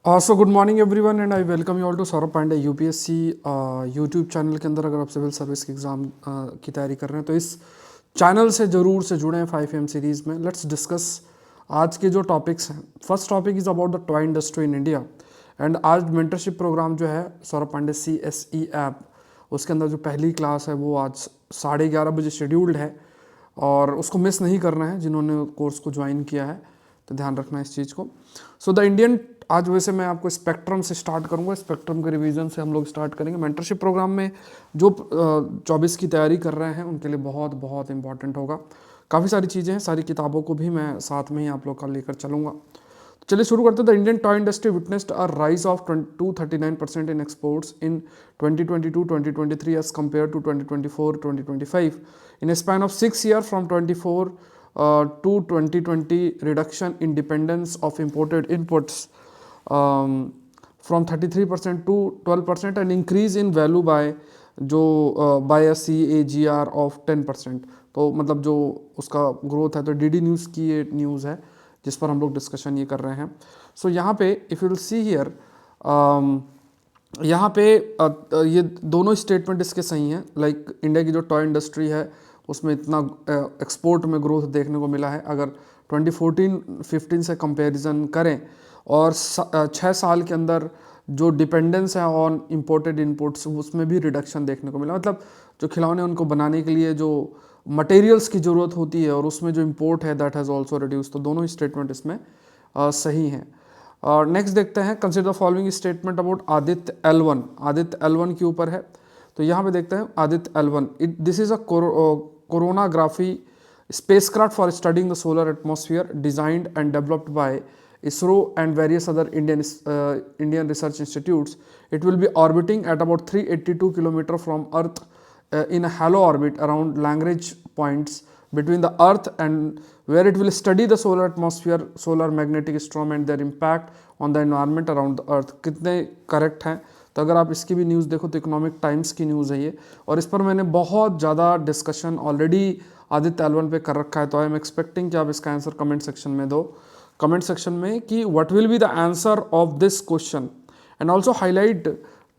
So good morning everyone and I welcome you all to Saurabh Pandey UPSC YouTube channel के अंदर। अगर आप civil service के एग्ज़ाम की तैयारी कर रहे हैं तो इस चैनल से ज़रूर से जुड़े हैं 5 AM सीरीज़ में। लेट्स डिस्कस आज के जो टॉपिक्स हैं। First topic is about the toy industry in India and आज मेंटरशिप प्रोग्राम जो है सौरभ पांडे CSE ऐप, उसके अंदर जो पहली क्लास है वो आज 11:30 बजे शेड्यूल्ड है और उसको मिस नहीं करना है जिन्होंने कोर्स को ज्वाइन किया है, तो ध्यान रखना है इस चीज़ को। सो द इंडियन, आज वैसे मैं आपको स्पेक्ट्रम से स्टार्ट करूंगा, स्पेक्ट्रम के रिवीजन से हम लोग स्टार्ट करेंगे। मेंटरशिप प्रोग्राम में जो 24 की तैयारी कर रहे हैं उनके लिए बहुत बहुत इंपॉर्टेंट होगा। काफ़ी सारी चीज़ें हैं, सारी किताबों को भी मैं साथ में ही आप लोग का लेकर चलूँगा। तो चलिए शुरू करते हैं। The Indian toy industry witnessed a rise of 239% in exports in 2022-2023 as compare to 2024-2025 in a span of 6 years from 24 to 2020. Reduction in dependence of imported inputs from 33% to 12% and increase in value by जो by a CAGR of 10%। तो मतलब जो उसका growth है, तो DD news की ये news है जिस पर हम लोग डिस्कशन ये कर रहे हैं। सो यहाँ पे if you will see here, यहाँ पे ये दोनों स्टेटमेंट इसके सही हैं। लाइक इंडिया की जो टॉय इंडस्ट्री है उसमें इतना एक्सपोर्ट में ग्रोथ देखने को मिला है। अगर 2014-15 से कंपैरिजन करें और 6 साल के अंदर जो डिपेंडेंस है ऑन इम्पोर्टेड इनपुट्स, उसमें भी रिडक्शन देखने को मिला। मतलब जो खिलौने उनको बनाने के लिए जो मटेरियल्स की ज़रूरत होती है और उसमें जो इम्पोर्ट है दैट हैज़ ऑल्सो रिड्यूस। तो दोनों ही स्टेटमेंट इसमें सही हैं। और नेक्स्ट देखते हैं, consider the following statement about Aditya L1। Aditya L1 के ऊपर है, तो यहाँ पे देखते हैं Aditya L1। This is a coronagraphy spacecraft for studying the solar atmosphere designed and developed by ISRO and various other Indian research institutes. It will be orbiting at about 382 km from Earth in a halo orbit around Lagrange points between the Earth and where it will study the solar atmosphere, solar magnetic storm and their impact on the environment around the Earth। कितने correct हैं? तो अगर आप इसकी भी news देखो तो economic times की न्यूज़ है ये, और इस पर मैंने बहुत ज़्यादा डिस्कशन ऑलरेडी आदित्य L1 पे कर रखा है। तो आई एम एक्सपेक्टिंग कि आप इसका आंसर कमेंट सेक्शन में दो, कमेंट सेक्शन में कि what will be the answer of this question and also highlight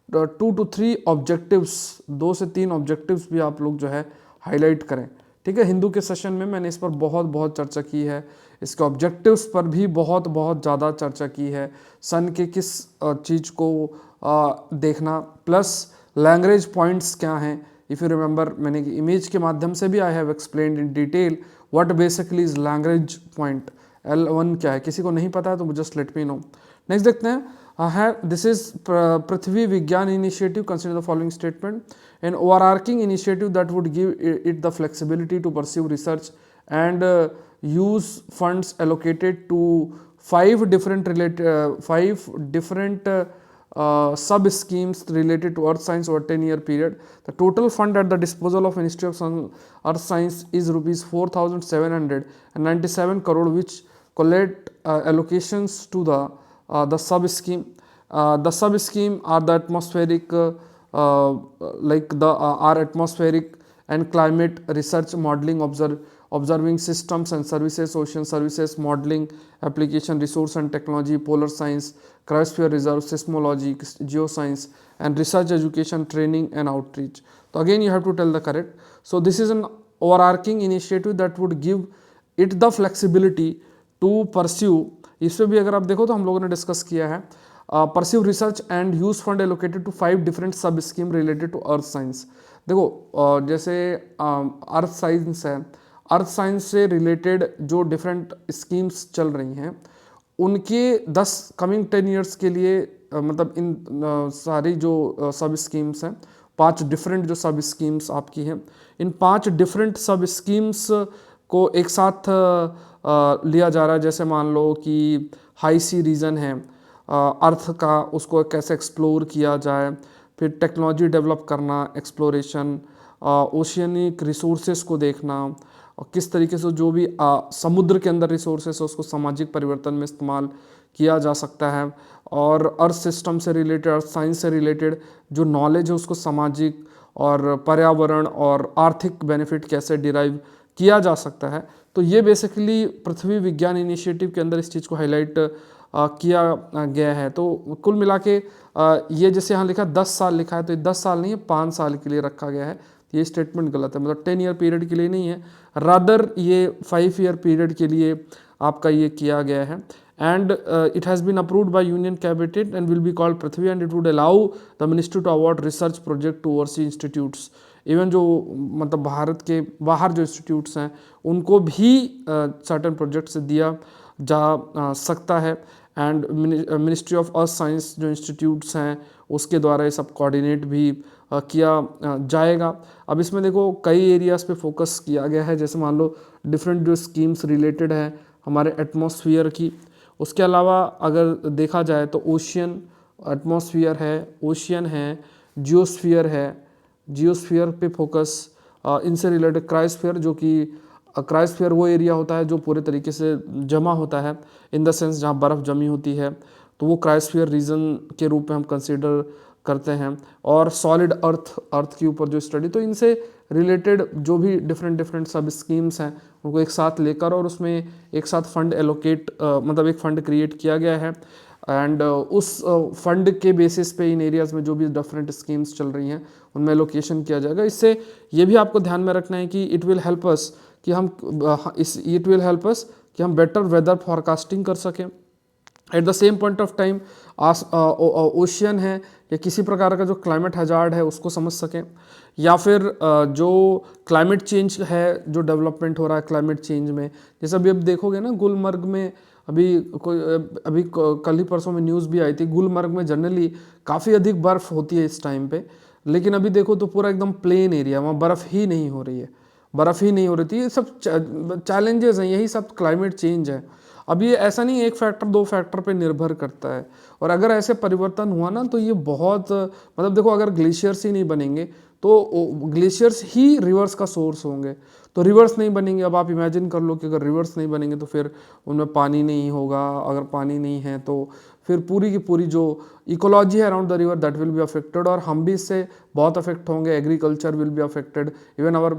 2 to 3 objectives, 2 से 3 ऑब्जेक्टिव्स भी आप लोग जो है हाईलाइट करें। ठीक है, हिंदू के सेशन में मैंने इस पर बहुत बहुत चर्चा की है, इसके ऑब्जेक्टिव्स पर भी बहुत बहुत ज़्यादा चर्चा की है। सन के किस चीज़ को देखना, प्लस लैग्रेंज पॉइंट्स क्या हैं। इफ़ यू रिमेंबर, मैंने इमेज के माध्यम से भी I have explained in detail what basically is Lagrange point. L1 क्या है, किसी को नहीं पता है तो just let me know. Next देखते हैं, this is Prithvi Vigyan initiative. Consider the following statement, an overarching initiative that would give it the flexibility to pursue research and use funds allocated to 5 different sub schemes related to earth science over 10-year period. The total fund at the disposal of Ministry of Earth Science is rupees 4,797 crore, which collect allocations to the sub scheme. The sub scheme are the atmospheric our atmospheric and climate research modeling, observing systems and services, ocean services modeling, application resource and technology, polar science, cryosphere reserve, seismology, geoscience and research education, training and outreach. So again you have to tell the correct. So this is an overarching initiative that would give it the flexibility to pursue। इस पर भी अगर आप देखो तो हम लोगों ने डिस्कस किया है, pursue research and use fund allocated to 5 different sub scheme related to earth science. देखो जैसे अर्थ साइंस है, अर्थ साइंस से रिलेटेड जो डिफरेंट स्कीम्स चल रही हैं उनके 10 कमिंग 10 ईयर्स के लिए मतलब इन सारी जो सब स्कीम्स हैं, 5 डिफरेंट जो सब स्कीम्स आपकी हैं, इन 5 डिफरेंट सब स्कीम्स को एक साथ लिया जा रहा है। जैसे मान लो कि हाई सी रीजन है अर्थ का, उसको कैसे एक्सप्लोर किया जाए, फिर टेक्नोलॉजी डेवलप करना, एक्सप्लोरेशन, ओशियनिक रिसोर्सेस को देखना और किस तरीके से जो भी समुद्र के अंदर रिसोर्सेस है उसको सामाजिक परिवर्तन में इस्तेमाल किया जा सकता है, और अर्थ सिस्टम से रिलेटेड, अर्थ साइंस से रिलेटेड जो नॉलेज है उसको सामाजिक और पर्यावरण और आर्थिक बेनिफिट कैसे डिराइव किया जा सकता है। तो ये बेसिकली पृथ्वी विज्ञान इनिशिएटिव के अंदर इस चीज़ को हाईलाइट किया गया है। तो कुल मिला के ये जैसे यहाँ लिखा 10 साल लिखा है, तो ये 10 साल नहीं है, 5 साल के लिए रखा गया है। ये स्टेटमेंट गलत है, मतलब 10 ईयर पीरियड के लिए नहीं है, रादर ये 5 ईयर पीरियड के लिए आपका ये किया गया है। And it has been approved by union cabinet and will be called Prithvi and it would allow the ministry to award research project to oversea institutes. Even जो मतलब भारत के बाहर जो इंस्टीट्यूट्स हैं उनको भी सर्टेन प्रोजेक्ट्स दिया जा सकता है। And ministry of earth science जो इंस्टीट्यूट्स हैं उसके द्वारा ये सब कोऑर्डिनेट भी किया जाएगा। अब इसमें देखो कई एरियाज़ पे फोकस किया गया है, जैसे मान लो डिफरेंट जो स्कीम्स रिलेटेड है हमारे एटमॉस्फेयर की। उसके अलावा अगर देखा जाए तो ओशियन, एटमॉस्फेयर है, ओशियन है, जियोस्फीयर है, जियोस्फीयर पे फोकस, इनसे रिलेटेड क्रायोस्फीयर, जो कि क्रायोस्फीयर वो एरिया होता है जो पूरे तरीके से जमा होता है, इन द सेंस जहाँ बर्फ़ जमी होती है, तो वो क्रायोस्फीयर रीजन के रूप में हम कंसीडर करते हैं। और सॉलिड अर्थ के ऊपर जो स्टडी, तो इनसे रिलेटेड जो भी डिफरेंट सब स्कीम्स हैं उनको एक साथ लेकर और उसमें एक साथ फंड एलोकेट, मतलब एक फ़ंड क्रिएट किया गया है। एंड उस फंड के बेसिस पे इन एरियाज़ में जो भी डिफरेंट स्कीम्स चल रही हैं उनमें एलोकेशन किया जाएगा। इससे ये भी आपको ध्यान में रखना है कि इट विल हेल्प अस कि हम बेटर वेदर फॉरकास्टिंग कर सकें। At the same point of time ocean है या किसी प्रकार का जो क्लाइमेट हजार्ड है उसको समझ सकें, या फिर जो क्लाइमेट चेंज है, जो डेवलपमेंट हो रहा है क्लाइमेट चेंज में, जैसे अभी अब देखोगे ना गुलमर्ग में, अभी कल ही परसों में न्यूज़ भी आई थी, गुलमर्ग में जनरली काफ़ी अधिक बर्फ़ होती है इस टाइम पे, लेकिन अभी देखो तो पूरा एकदम प्लेन एरिया, वहाँ बर्फ़ ही नहीं हो रही है, बर्फ़ ही नहीं हो रही थी। ये सब चैलेंजेस हैं, यही सब क्लाइमेट चेंज है। अब ये ऐसा नहीं एक फैक्टर दो फैक्टर पे निर्भर करता है, और अगर ऐसे परिवर्तन हुआ ना तो ये बहुत, मतलब देखो अगर ग्लेशियर्स ही नहीं बनेंगे तो ग्लेशियर्स ही रिवर्स का सोर्स होंगे, तो रिवर्स नहीं बनेंगे। अब आप इमेजिन कर लो कि अगर रिवर्स नहीं बनेंगे तो फिर उनमें पानी नहीं होगा, अगर पानी नहीं है तो फिर पूरी की पूरी जो इकोलॉजी है around the river that will be affected, और हम भी इससे बहुत अफेक्ट होंगे। Agriculture will be affected, even our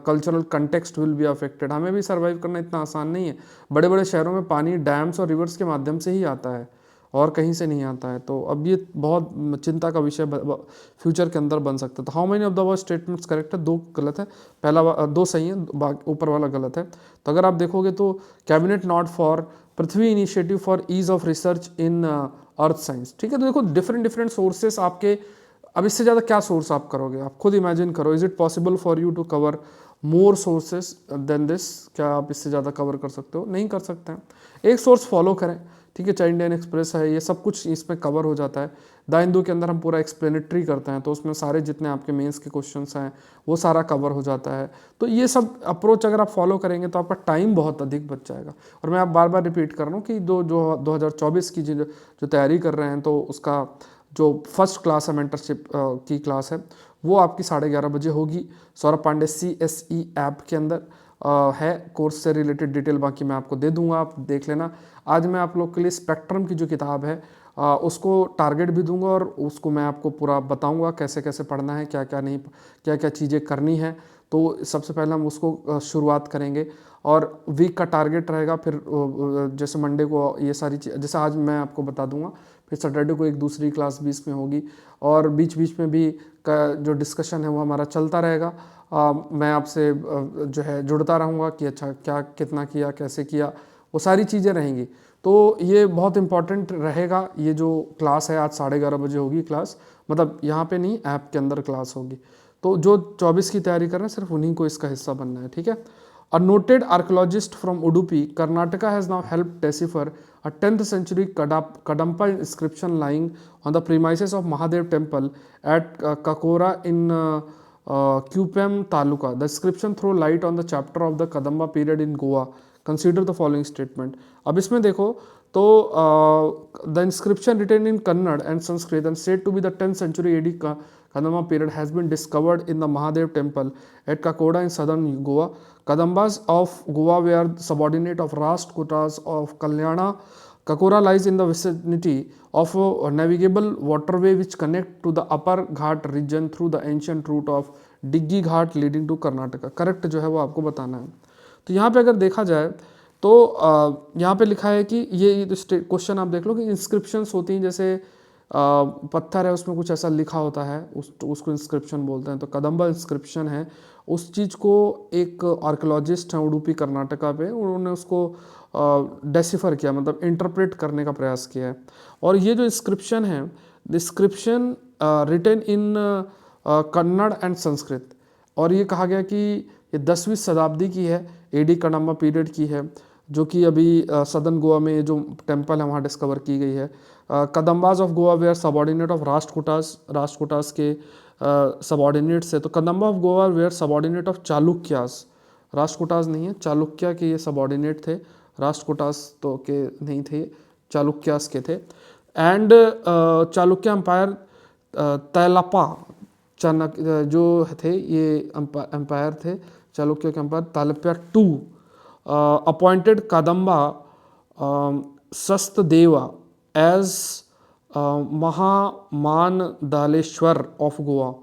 cultural context will be affected. हमें भी सर्वाइव करना इतना आसान नहीं है। बड़े बड़े शहरों में पानी डैम्स और रिवर्स के माध्यम से ही आता है और कहीं से नहीं आता है। तो अब ये बहुत चिंता का विषय फ्यूचर के अंदर बन सकता है। तो how many of the word statements correct है? 2 गलत है, पहला 2 सही है, ऊपर वाला गलत है। तो अगर आप देखोगे तो cabinet nod for Prithvi initiative for ease of research in earth science, ठीक है। तो देखो डिफरेंट सोर्सेस आपके, अब इससे ज़्यादा क्या सोर्स आप करोगे, आप खुद इमेजिन करो। Is it possible for you to cover more sources than this? क्या आप इससे ज़्यादा कवर कर सकते हो? नहीं कर सकते हैं। एक सोर्स फॉलो करें, ठीक है, चाहे इंडियन एक्सप्रेस है, ये सब कुछ इसमें कवर हो जाता है। द हिंदू के अंदर हम पूरा एक्सप्लेनेटरी करते हैं, तो उसमें सारे जितने आपके मेंस के क्वेश्चंस हैं वो सारा कवर हो जाता है। तो ये सब अप्रोच अगर आप फॉलो करेंगे तो आपका टाइम बहुत अधिक बच जाएगा। और मैं आप बार बार रिपीट कर रहा हूँ कि जो 2024 की जो तैयारी कर रहे हैं, तो उसका जो फर्स्ट क्लास है मेंटरशिप की क्लास है वो आपकी 11:30 बजे होगी। सौरभ पांडे CSE ऐप के अंदर है। कोर्स से रिलेटेड डिटेल बाकी मैं आपको दे दूंगा, आप देख लेना। आज मैं आप लोग के लिए स्पेक्ट्रम की जो किताब है उसको टारगेट भी दूंगा और उसको मैं आपको पूरा बताऊंगा कैसे कैसे पढ़ना है, क्या क्या नहीं, क्या क्या चीज़ें करनी है। तो सबसे पहले हम उसको शुरुआत करेंगे और वीक का टारगेट रहेगा। फिर जैसे मंडे को ये सारी चीज़, जैसे आज मैं आपको बता दूंगा, फिर सैटरडे को एक दूसरी क्लास 20 में होगी, और बीच बीच में भी का जो डिस्कशन है वो हमारा चलता रहेगा। मैं आपसे जो है जुड़ता रहूँगा कि अच्छा क्या कितना किया, कैसे किया, वो सारी चीज़ें रहेंगी। तो ये बहुत इंपॉर्टेंट रहेगा। ये जो क्लास है आज 11:30 बजे होगी क्लास, मतलब यहाँ पे नहीं, ऐप के अंदर क्लास होगी। तो जो 24 की तैयारी कर रहे हैं सिर्फ उन्हीं को इसका हिस्सा बनना है, ठीक है। A noted archaeologist from Udupi Karnataka has now help decipher a 10th century Kadampa inscription lying on the premises of Mahadev temple at Kakora in Kupem Taluka. The inscription throw light on the chapter of the Kadamba period in Goa. Consider the following statement. अब इसमें देखो तो the inscription written in Kannada and Sanskrit and said to be the 10th century AD Kadamba period has been discovered in the Mahadev temple at Kakoda in southern Goa. Kadambas of Goa were subordinate of Rashtrakutas of Kalyana. Kakora lies in the vicinity of a navigable waterway which connect to the upper Ghat region through the ancient route of Diggi Ghat leading to Karnataka. Correct जो है वो आपको बताना है। तो यहाँ पे अगर देखा जाए तो यहाँ पे लिखा है कि ये क्वेश्चन आप देख लो कि इंस्क्रिप्शंस होती हैं, जैसे पत्थर है उसमें कुछ ऐसा लिखा होता है, उसको इंस्क्रिप्शन बोलते हैं। तो कदम्बा इंस्क्रिप्शन है, उस चीज़ को एक आर्कियोलॉजिस्ट हैं उडुपी कर्नाटका पे, उन्होंने उसको डेसिफर किया, मतलब इंटरप्रेट करने का प्रयास किया है। और ये जो इंस्क्रिप्शन है, inscription written in Kannada and Sanskrit, और ये कहा गया कि ये 10वीं शताब्दी की है, एडी कदम्बा पीरियड की है, जो कि अभी सदर्न गोवा में जो टेम्पल है वहाँ डिस्कवर की गई है। Kadambas of Goa were subordinate of Rashtrakutas, Rashtrakutas के सबॉर्डिनेट से। तो Kadamba of Goa were subordinate of Chalukyas, Rashtrakutas नहीं है, चालुक्य के ये सबॉर्डिनेट थे, राष्ट्रकूटास तो के नहीं थे, चालुक्यास के थे। एंड चालुक्य एम्पायर तैलपा चाणक्य जो थे, ये एम्पायर थे चालुक्य के empire, Chalukya to appointed Kadamba Shasthadeva as Mahamandaleshwar of Goa,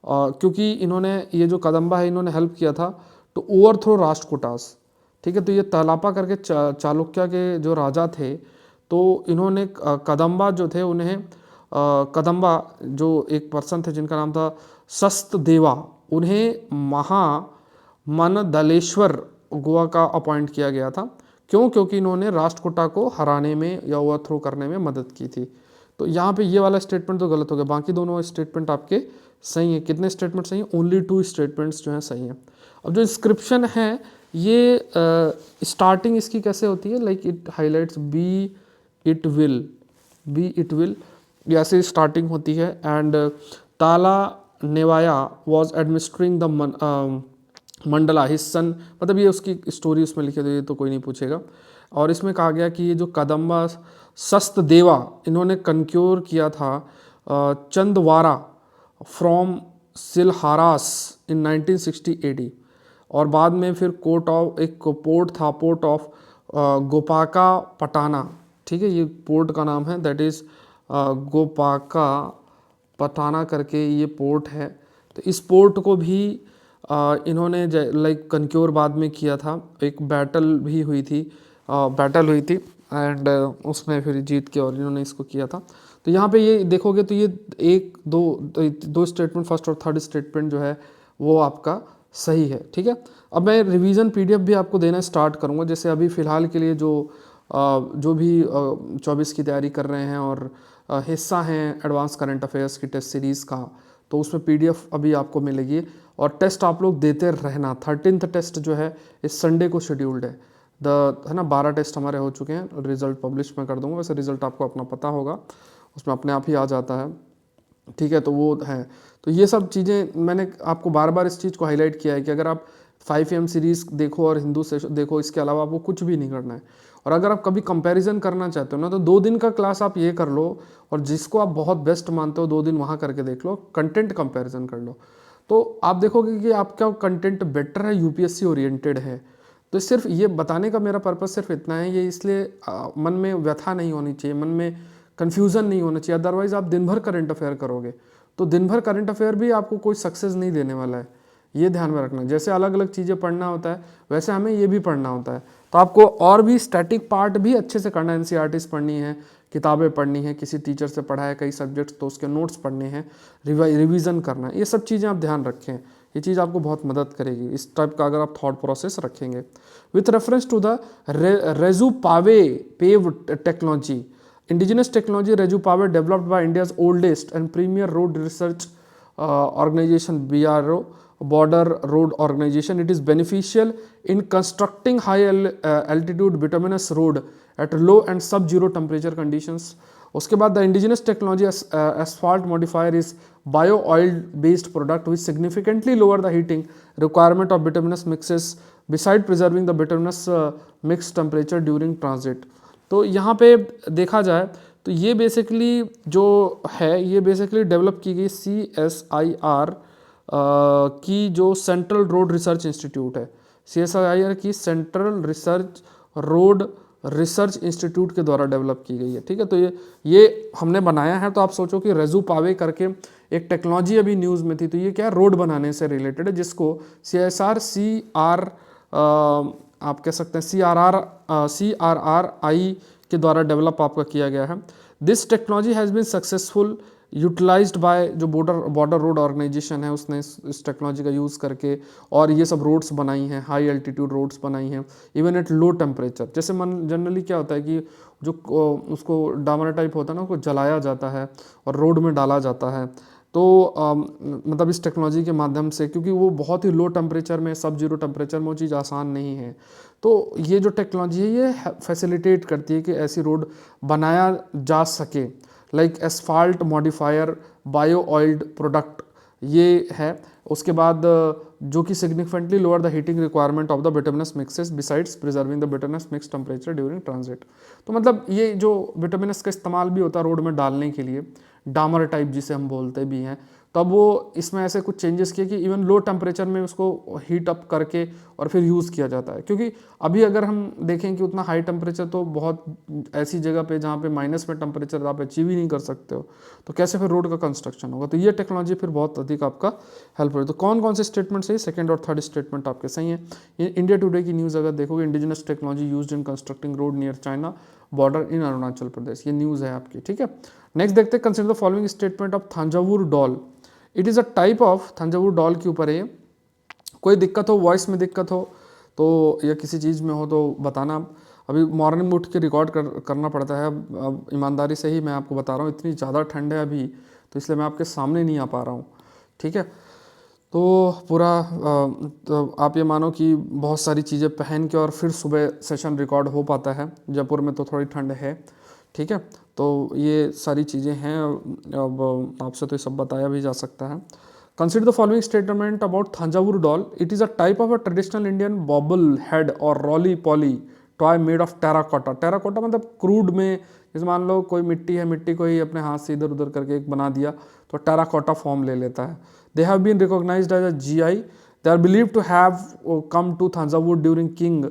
क्योंकि इन्होंने ये जो कदम्बा है इन्होंने हेल्प किया था टू ओवरथ्रो राष्ट्रकूटास। ठीक है, तो ये तलापा करके चालुक्य के जो राजा थे, तो इन्होंने कदम्बा जो थे उन्हें कदम्बा जो एक पर्सन थे जिनका नाम था सस्तदेवा, उन्हें महामनदलेश्वर गोवा का अपॉइंट किया गया था। क्यों? क्योंकि इन्होंने राष्ट्रकूटा को हराने में या ओवरथ्रो करने में मदद की थी। तो यहाँ पे ये वाला स्टेटमेंट तो गलत हो गया, बाकी दोनों स्टेटमेंट आपके सही है। कितने स्टेटमेंट सही हैं? ओनली 2 स्टेटमेंट्स जो हैं सही हैं। अब जो इंस्क्रिप्शन है ये स्टार्टिंग इसकी कैसे होती है, like it highlights be it will, ऐसे स्टार्टिंग होती है। एंड ताला नेवाया was administering the mandala his son, मतलब ये उसकी स्टोरी उसमें लिखी, तो ये तो कोई नहीं पूछेगा। और इसमें कहा गया कि ये जो कदम्बा सस्तदेवा इन्होंने कंक्योर किया था चंदवारा फ्रॉम सिलहारास इन 1960 AD, और बाद में फिर कोर्ट ऑफ एक पोर्ट था, पोर्ट ऑफ गोपाका पटाना। ठीक है, ये पोर्ट का नाम है, दैट इज़ गोपाका पटाना करके ये पोर्ट है। तो इस पोर्ट को भी इन्होंने लाइक कंक्योर बाद में किया था, एक बैटल भी हुई थी, एंड उसमें फिर जीत के और इन्होंने इसको किया था। तो यहाँ पे ये देखोगे तो ये दो स्टेटमेंट, फर्स्ट और थर्ड स्टेटमेंट जो है वो आपका सही है। ठीक है, अब मैं रिवीजन PDF भी आपको देना स्टार्ट करूँगा। जैसे अभी फ़िलहाल के लिए जो भी 24 की तैयारी कर रहे हैं और हिस्सा हैं एडवांस करंट अफेयर्स की टेस्ट सीरीज़ का, तो उसमें PDF अभी आपको मिलेगी, और टेस्ट आप लोग देते रहना। 13th टेस्ट जो है इस संडे को शेड्यूल्ड है, है ना। 12 टेस्ट हमारे हो चुके हैं, रिजल्ट पब्लिश मैं कर दूंगा, वैसे रिजल्ट आपको अपना पता होगा, उसमें अपने आप ही आ जाता है। ठीक है, तो वो है। तो ये सब चीज़ें मैंने आपको बार बार इस चीज़ को हाईलाइट किया है कि अगर आप 5am सीरीज़ देखो और हिंदू से देखो, इसके अलावा आपको कुछ भी नहीं करना है। और अगर आप कभी कंपैरिजन करना चाहते हो ना, तो 2 दिन का क्लास आप ये कर लो, और जिसको आप बहुत बेस्ट मानते हो 2 दिन वहाँ करके देख लो, कंटेंट कंपैरिजन कर लो, तो आप देखोगे कि आपका कंटेंट बेटर है, UPSC ओरिएंटेड है। तो सिर्फ ये बताने का मेरा पर्पज़ सिर्फ इतना है, ये इसलिए मन में व्यथा नहीं होनी चाहिए, मन में कन्फ्यूज़न नहीं होना चाहिए। अदरवाइज़ आप दिन भर करंट अफेयर करोगे तो दिन भर करंट अफेयर भी आपको कोई सक्सेस नहीं देने वाला है, ये ध्यान में रखना। जैसे अलग अलग चीज़ें पढ़ना होता है, वैसे हमें ये भी पढ़ना होता है। तो आपको और भी स्टैटिक पार्ट भी अच्छे से करना है, NCERTs पढ़नी है, किताबें पढ़नी है, किसी टीचर से पढ़ा है कई सब्जेक्ट्स तो उसके नोट्स पढ़ने हैं, रिवीजन करना है, ये सब चीज़ें आप ध्यान रखें, ये चीज़ आपको बहुत मदद करेगी इस टाइप का अगर आप थॉट प्रोसेस रखेंगे। With reference to the Rejupave pave technology, indigenous technology Rajupave developed by India's oldest and premier road research organization, BRO, Border Road Organization. It is beneficial in constructing high altitude bituminous road at low and sub-zero temperature conditions. उसके बाद the indigenous technology asphalt modifier is bio oil based product which significantly lower the heating requirement of bituminous mixes beside preserving the bituminous mix temperature during transit. तो यहाँ पे देखा जाए तो ये basically जो है, ये बेसिकली डेवलप की गई CSIR की जो सेंट्रल रोड रिसर्च इंस्टीट्यूट है, CSIR की central research road research institute के द्वारा डेवलप की गई है। ठीक है, तो ये हमने बनाया है। तो आप सोचो कि रेजुपावे करके एक टेक्नोलॉजी अभी न्यूज़ में थी, तो ये क्या है, रोड बनाने से रिलेटेड है, जिसको CSIR आप कह सकते हैं CRRI के द्वारा डेवलप आपका किया गया है। This technology has been successful utilized by जो बॉर्डर रोड ऑर्गेनाइजेशन है, उसने इस टेक्नोलॉजी का यूज़ करके और ये सब रोड्स बनाई हैं, हाई एल्टीट्यूड रोड्स बनाई हैं, इवन एट लो टेम्परेचर। जैसे मन जनरली क्या होता है कि जो उसको डामर टाइप होता है ना, उसको जलाया जाता है और रोड में डाला जाता है। तो मतलब इस टेक्नोलॉजी के माध्यम से, क्योंकि वो बहुत ही लो टेम्परेचर में, सब जीरो टेम्परेचर में वो चीज़ आसान नहीं है, तो ये जो टेक्नोलॉजी है ये फैसिलिटेट करती है कि ऐसी रोड बनाया जा सके। Like asphalt modifier bio oiled product ये है। उसके बाद जो कि significantly lower the heating requirement of the bituminous mixes besides preserving the bituminous mix temperature during transit. तो मतलब ये जो बिटुमिनस का इस्तेमाल भी होता है रोड में डालने के लिए, डामर टाइप जिसे हम बोलते भी हैं, तो अब वो इसमें ऐसे कुछ चेंजेस किए कि इवन लो टेम्परेचर में उसको हीट अप करके और फिर यूज़ किया जाता है। क्योंकि अभी अगर हम देखें कि उतना हाई टेम्परेचर तो बहुत ऐसी जगह पे जहाँ पे माइनस में टेम्परेचर आप अचीव ही नहीं कर सकते हो, तो कैसे फिर रोड का कंस्ट्रक्शन होगा। तो ये टेक्नोलॉजी फिर बहुत अधिक आपका हेल्प होगी। तो कौन कौन से स्टेटमेंट सही, सेकंड और थर्ड स्टेटमेंट आपके सही हैं। ये इंडिया टुडे की न्यूज़ अगर देखोगे, indigenous technology used in constructing road near China border in Arunachal Pradesh, ये न्यूज़ है आपकी, ठीक है। नेक्स्ट देखते हैं, consider the following statement of Thanjavur doll. It is a type of, Thanjavur doll के ऊपर है। कोई दिक्कत हो, वॉइस में दिक्कत हो तो या किसी चीज़ में हो तो बताना। अभी मॉर्निंग में उठ के रिकॉर्ड करना पड़ता है। अब ईमानदारी से ही मैं आपको बता रहा हूँ, इतनी ज़्यादा ठंड है अभी, तो इसलिए मैं आपके सामने नहीं आ पा रहा हूँ, ठीक है। तो पूरा तो आप ये मानो कि बहुत सारी चीज़ें पहन के और फिर सुबह सेशन रिकॉर्ड हो पाता है। जयपुर में तो थोड़ी ठंड है, ठीक है। तो ये सारी चीज़ें हैं। अब आपसे तो ये सब बताया भी जा सकता है। Consider the following statement about Thanjavur doll. It is a type of a traditional Indian bobble head और roly poly toy made of terracotta. Terracotta मतलब क्रूड में, जैसे मान लो कोई मिट्टी है, मिट्टी को ही अपने हाथ से इधर उधर करके एक बना दिया तो टेराकोटा फॉर्म ले लेता है। They have been recognised as a GI। They are believe to have come to Thanjavur during king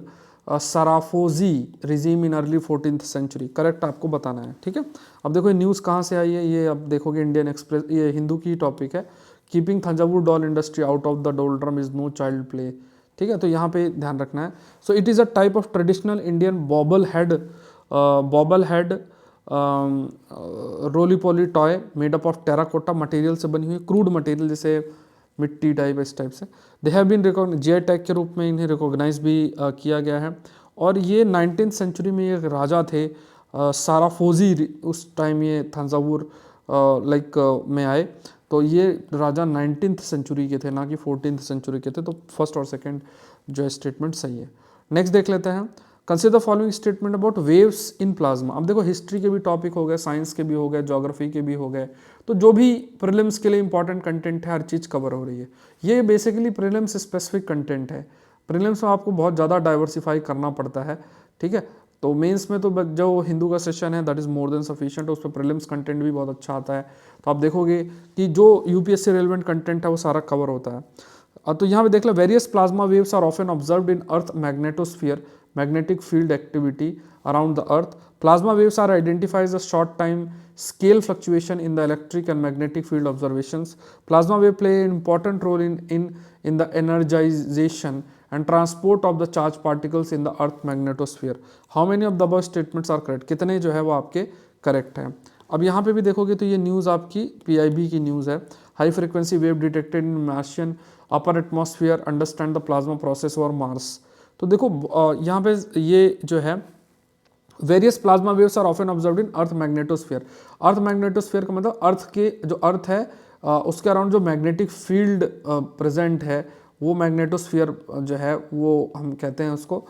Serfoji regime in early 14th century. Correct आपको बताना है, ठीक है। अब देखो ये न्यूज़ कहाँ से आई है, ये अब देखोगे इंडियन एक्सप्रेस, ये हिंदू की टॉपिक है। Keeping Thanjavur doll industry out of the doldrum is no child play, ठीक है। तो यहाँ पे ध्यान रखना है। So it is a type of traditional Indian bobble head roly poly toy made up of terracotta material से बनी हुई, क्रूड मटेरियल जैसे मिट्टी टाइप, इस टाइप से। They have been recognize, GI tag के रूप में इन्हें रिकॉग्नाइज भी किया गया है। और ये 19th सेंचुरी में एक राजा थे साराफोजी, उस टाइम ये थंजावुर में आए। तो ये राजा 19th सेंचुरी के थे, ना कि 14th सेंचुरी के थे। तो फर्स्ट और सेकंड जो है स्टेटमेंट सही है। नेक्स्ट देख लेते हैं, consider the following statement about waves in plasma. अब देखो हिस्ट्री के भी टॉपिक हो गए, साइंस के भी हो गए, ज्योग्राफी के भी हो गए। तो जो भी प्रीलिम्स के लिए इंपॉर्टेंट कंटेंट है, हर चीज़ कवर हो रही है। ये बेसिकली प्रीलिम्स स्पेसिफिक कंटेंट है। प्रीलिम्स में आपको बहुत ज़्यादा डाइवर्सिफाई करना पड़ता है, ठीक है। तो मेंस में तो जो हिंदू का सेशन है that is more than sufficient, उस पर प्रीलिम्स कंटेंट भी बहुत अच्छा आता है। तो आप देखोगे कि जो UPSC रेलेवेंट कंटेंट है वो सारा कवर होता है। तो यहाँ पे देख लो, various plasma waves are often observed in earth magnetosphere magnetic field activity around the earth. Plasma waves are identified as a short time scale fluctuation in the electric and magnetic field observations. Plasma wave play an important role in the energization and transport of the charged particles in the earth magnetosphere. How many of the above statements are correct? कितने जो है वो आपके correct हैं। अब यहाँ पे भी देखोगे तो ये न्यूज़ आपकी PIB की न्यूज़ है। High frequency wave detected in Martian upper atmosphere, understand the plasma process और मार्स। तो देखो यहाँ पे ये जो है, various plasma waves are often observed in earth magnetosphere. Earth magnetosphere का मतलब अर्थ के जो अर्थ है उसके अराउंड जो मैग्नेटिक फील्ड प्रेजेंट है, वो मैग्नेटोस्फीयर जो है वो हम कहते हैं उसको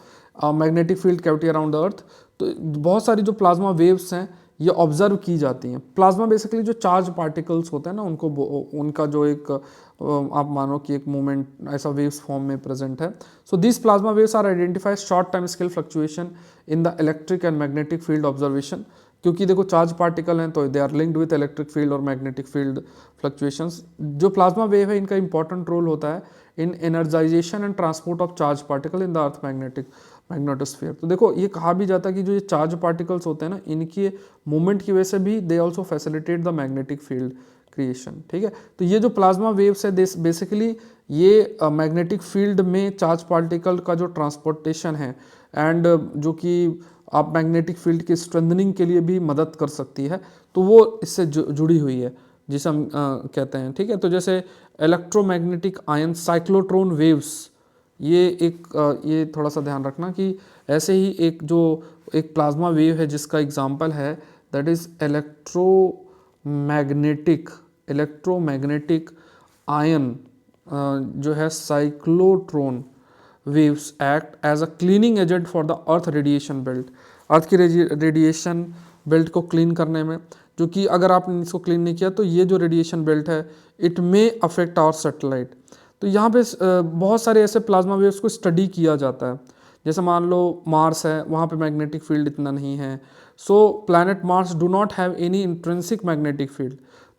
magnetic field cavity around the earth. तो बहुत सारी जो प्लाज्मा वेव्स हैं ये ऑब्जर्व की जाती हैं। प्लाज्मा बेसिकली जो चार्ज पार्टिकल्स होते हैं ना, उनका जो एक आप मानो कि एक मोमेंट ऐसा वेव्स फॉर्म में प्रेजेंट है। So this plasma waves are identified short time scale fluctuation in the electric and magnetic field observation. क्योंकि देखो चार्ज पार्टिकल हैं तो they are linked with electric field और मैग्नेटिक फील्ड फ्लक्चुएशंस। जो plasma wave है इनका important role होता है in energization and transport of charge particle in the earth magnetosphere. तो देखो ये कहा भी जाता है कि जो ये चार्ज पार्टिकल्स होते हैं ना, इनके मूवमेंट की वजह से भी they also facilitate the magnetic field creation, ठीक है। तो ये जो प्लाज्मा वेव्स है बेसिकली ये मैग्नेटिक फील्ड में चार्ज पार्टिकल का जो ट्रांसपोर्टेशन है एंड जो कि आप मैग्नेटिक फील्ड की स्ट्रेंथनिंग के लिए भी मदद कर सकती है, तो वो इससे जुड़ी हुई है, जिसे हम कहते हैं। ठीक है, तो जैसे इलेक्ट्रोमैग्नेटिक आयन साइक्लोट्रॉन वेव्स, ये ये थोड़ा सा ध्यान रखना कि ऐसे ही एक प्लाज्मा वेव है जिसका एग्जांपल है, दैट इज इलेक्ट्रोमैग्नेटिक आयन जो है cyclotron waves act as a cleaning agent for the earth radiation belt. Earth की रेडिएशन बेल्ट को क्लीन करने में, जो कि अगर आपने इसको क्लीन नहीं किया तो ये जो रेडिएशन बेल्ट है it may affect our satellite. तो यहाँ पे बहुत सारे ऐसे प्लाज्मा वेव्स को स्टडी किया जाता है। जैसे मान लो मार्स है, वहाँ पे मैग्नेटिक फील्ड इतना नहीं है, so planet Mars do not have any intrinsic magnetic field.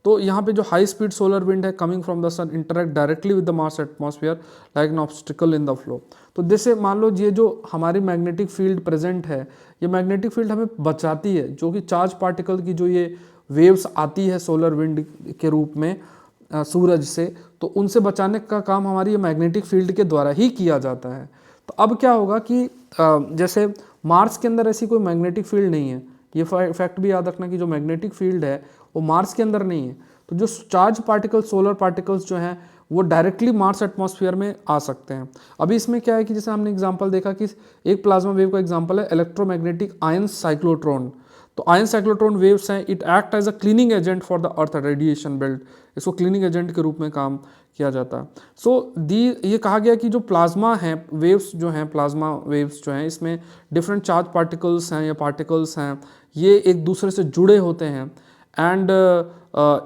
तो यहाँ पे जो हाई स्पीड सोलर विंड है coming from the sun interact directly with the Mars atmosphere like an obstacle in the flow. तो जैसे मान लो ये जो हमारी मैग्नेटिक फील्ड प्रेजेंट है, ये मैग्नेटिक फील्ड हमें बचाती है, जो कि चार्ज पार्टिकल की जो ये वेव्स आती है सोलर विंड के रूप में सूरज से, तो उनसे बचाने का काम हमारी ये मैग्नेटिक फील्ड के द्वारा ही किया जाता है। तो अब क्या होगा कि जैसे मार्स के अंदर ऐसी कोई मैग्नेटिक फील्ड नहीं है, ये फैक्ट भी याद रखना कि जो मैग्नेटिक फील्ड है वो मार्स के अंदर नहीं है। तो जो चार्ज पार्टिकल्स, सोलर पार्टिकल्स जो हैं वो डायरेक्टली मार्स एटमॉस्फेयर में आ सकते हैं। अभी इसमें क्या है कि जैसे हमने एग्जांपल देखा कि एक प्लाज्मा वेव का एग्जांपल है इलेक्ट्रोमैग्नेटिक आयन साइक्लोट्रॉन। तो आयन साइक्लोट्रॉन वेव्स हैं, it act as a cleaning agent for the earth radiation belt. इसको क्लीनिंग एजेंट के रूप में काम किया जाता है। सो ये कहा गया कि जो प्लाज्मा है वेव्स जो हैं, प्लाज्मा वेव्स जो हैं, इसमें डिफरेंट चार्ज पार्टिकल्स हैं या पार्टिकल्स हैं, ये एक दूसरे से जुड़े होते हैं। एंड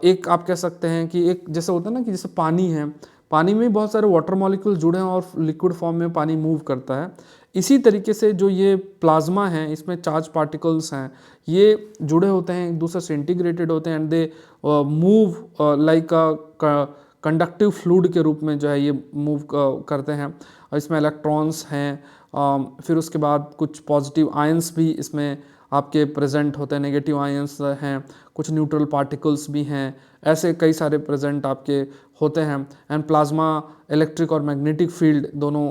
एक आप कह सकते हैं कि एक जैसे होता है ना कि जैसे पानी है, पानी में बहुत सारे वाटर मॉलिक्यूल जुड़े हैं और लिक्विड फॉर्म में पानी मूव करता है। इसी तरीके से जो ये प्लाज्मा है इसमें चार्ज पार्टिकल्स हैं, ये जुड़े होते हैं, एक दूसरे से इंटीग्रेटेड होते हैं and they move like conductive fluid के रूप में जो है ये मूव करते हैं। और इसमें इलेक्ट्रॉन्स हैं, फिर उसके बाद कुछ पॉजिटिव आयंस भी इसमें आपके प्रेजेंट होते हैं, नेगेटिव आयंस हैं, कुछ न्यूट्रल पार्टिकल्स भी हैं, ऐसे कई सारे प्रेजेंट आपके होते हैं। एंड प्लाज्मा इलेक्ट्रिक और मैग्नेटिक फील्ड दोनों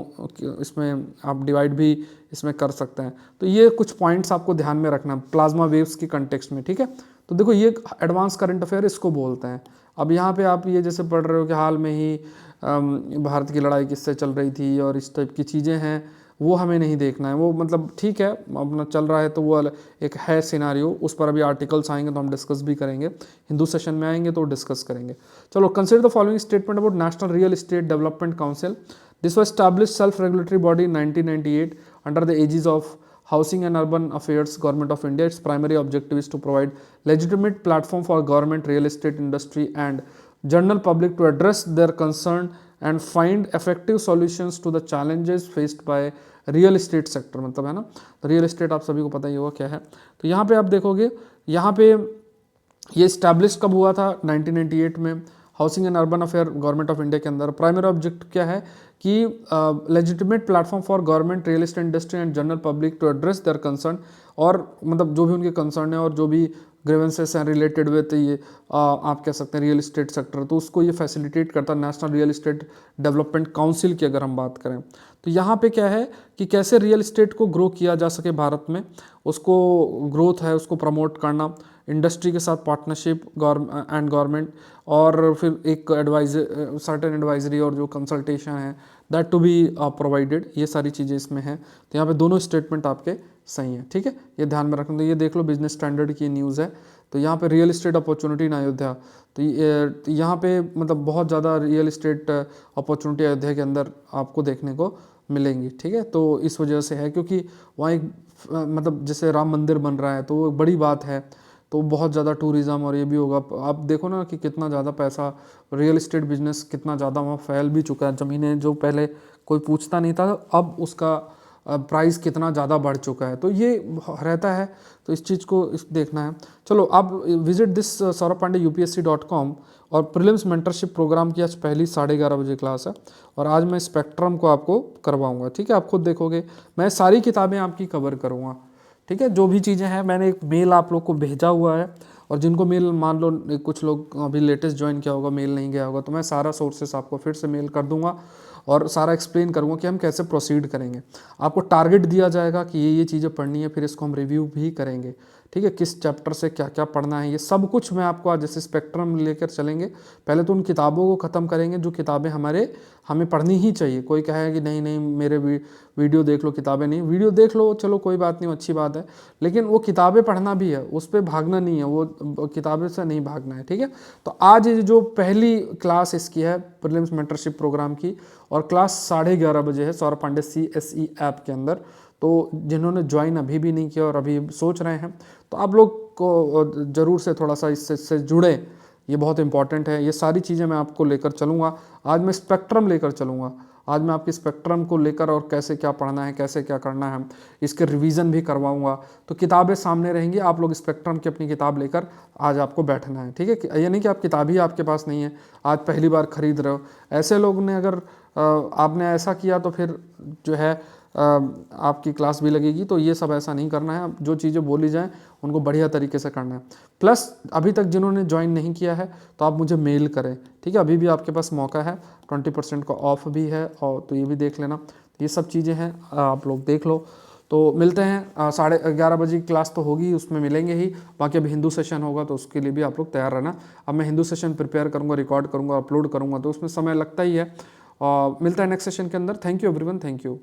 इसमें आप डिवाइड भी इसमें कर सकते हैं। तो ये कुछ पॉइंट्स आपको ध्यान में रखना प्लाज्मा वेव्स की कंटेक्स्ट में, ठीक है। तो देखो ये एडवांस करंट अफेयर इसको बोलते हैं। अब यहाँ पे आप ये जैसे पढ़ रहे हो कि हाल में ही भारत की लड़ाई किससे चल रही थी और इस टाइप की चीज़ें हैं, वो हमें नहीं देखना है। वो मतलब ठीक है अपना चल रहा है तो वो एक है सिनारियो, उस पर अभी आर्टिकल्स आएंगे तो हम डिस्कस भी करेंगे, हिंदू सेशन में आएंगे तो डिस्कस करेंगे। चलो, consider the following statement about national real estate development council. This was established self regulatory body in 1998 under the aegis of Housing and Urban Affairs, Government of India. Its primary objective is to provide legitimate platform for government, real estate industry and general public to address their concern and find effective solutions to the challenges faced by real estate sector। मतलब है ना, तो real estate आप सभी को पता ही होगा क्या है। तो यहाँ पे आप देखोगे, यहाँ पे ये इस्टेब्लिश कब हुआ था, 1998 में, housing and urban affair government of India के अंदर। प्राइमरी ऑब्जेक्ट क्या है कि legitimate platform for government, real estate industry and general public to address their concern, और मतलब जो भी उनके कंसर्न है और जो भी ग्रीवेंसेस हैं रिलेटेड विद ये आप कह सकते हैं रियल एस्टेट सेक्टर, तो उसको ये फैसिलिटेट करता है national real estate development council की अगर हम बात करें। तो यहाँ पे क्या है कि कैसे रियल एस्टेट को ग्रो किया जा सके भारत में, उसको ग्रोथ है उसको प्रमोट करना, इंडस्ट्री के साथ पार्टनरशिप एंड गवर्नमेंट, और फिर एक सर्टेन एडवाइजरी और जो कंसल्टेशन है दैट टू बी प्रोवाइडेड, ये सारी चीज़ें इसमें हैं। तो यहाँ पे दोनों स्टेटमेंट आपके सही हैं, ठीक है, ये ध्यान में रखना। तो ये देख लो बिजनेस स्टैंडर्ड की न्यूज़ है। तो यहाँ पे real estate opportunity in Ayodhya, तो यहाँ पे मतलब बहुत ज़्यादा रियल एस्टेट अपॉर्चुनिटी अयोध्या के अंदर आपको देखने को मिलेंगी, ठीक है। तो इस वजह से है क्योंकि वहाँ एक मतलब जैसे राम मंदिर बन रहा है तो वो बड़ी बात है, तो बहुत ज़्यादा टूरिज़्म और ये भी होगा। आप देखो ना कि कितना ज़्यादा पैसा, रियल एस्टेट बिजनेस कितना ज़्यादा वहाँ फैल भी चुका है। ज़मीनें जो पहले कोई पूछता नहीं था, अब उसका प्राइस कितना ज़्यादा बढ़ चुका है, तो ये रहता है। तो इस चीज़ को देखना है। चलो, आप visit this Saurabh Pandey UPSC.com, और प्रीलिम्स मेंटरशिप प्रोग्राम की आज पहली 11:30 बजे क्लास है, और आज मैं स्पेक्ट्रम को आपको करवाऊंगा, ठीक है। आप खुद देखोगे, मैं सारी किताबें आपकी कवर करूँगा, ठीक है। जो भी चीज़ें हैं मैंने एक मेल आप लोग को भेजा हुआ है, और जिनको मेल मान लो कुछ लोग अभी लेटेस्ट ज्वाइन किया होगा, मेल नहीं गया होगा, तो मैं सारा सोर्सेस आपको फिर से मेल कर दूंगा और सारा एक्सप्लेन करूँगा कि हम कैसे प्रोसीड करेंगे। आपको टारगेट दिया जाएगा कि ये चीज़ें पढ़नी है, फिर इसको हम रिव्यू भी करेंगे, ठीक है, किस चैप्टर से क्या क्या पढ़ना है, ये सब कुछ मैं आपको आज जैसे स्पेक्ट्रम लेकर चलेंगे। पहले तो उन किताबों को ख़त्म करेंगे जो किताबें हमें पढ़नी ही चाहिए। कोई कहे कि नहीं नहीं मेरे वीडियो देख लो, किताबें नहीं, वीडियो देख लो चलो कोई बात नहीं, अच्छी बात है, लेकिन वो किताबें पढ़ना भी है, उस पर भागना नहीं है, वो किताबें से नहीं भागना है, ठीक है। तो आज जो पहली क्लास इसकी है प्रीलिम्स मेंटरशिप प्रोग्राम की, और क्लास 11:30 बजे है सौरभ पांडे CSE ऐप के अंदर। तो जिन्होंने ज्वाइन अभी भी नहीं किया और अभी सोच रहे हैं, तो आप लोग को ज़रूर से थोड़ा सा इससे जुड़े, ये बहुत इंपॉर्टेंट है। ये सारी चीज़ें मैं आपको लेकर चलूँगा। आज मैं स्पेक्ट्रम लेकर चलूँगा, आज मैं आपकी स्पेक्ट्रम को लेकर और कैसे क्या पढ़ना है, कैसे क्या करना है, इसके रिवीजन भी करवाऊंगा। तो किताबें सामने रहेंगी, आप लोग स्पेक्ट्रम की अपनी किताब लेकर आज आपको बैठना है, ठीक है। ये नहीं कि आप किताब ही आपके पास नहीं है, आज पहली बार खरीद रहे हो। ऐसे लोग ने अगर आपने ऐसा किया तो फिर जो है आपकी क्लास भी लगेगी। तो ये सब ऐसा नहीं करना है, जो चीज़ें बोली जाएं उनको बढ़िया तरीके से करना है। प्लस अभी तक जिन्होंने ज्वाइन नहीं किया है तो आप मुझे मेल करें, ठीक है, अभी भी आपके पास मौका है, 20% का ऑफ भी है, और तो ये भी देख लेना। ये सब चीज़ें हैं, आप लोग देख लो। तो मिलते हैं 11:30 बजे की क्लास तो होगी, उसमें मिलेंगे ही। बाकी अभी हिंदू सेशन होगा तो उसके लिए भी आप लोग तैयार रहना। अब मैं हिंदू सेशन प्रिपेयर करूँगा, रिकॉर्ड करूँगा, अपलोड करूँगा, तो उसमें समय लगता ही है। और मिलता है नेक्स्ट सेशन के अंदर। Thank you everyone, thank you.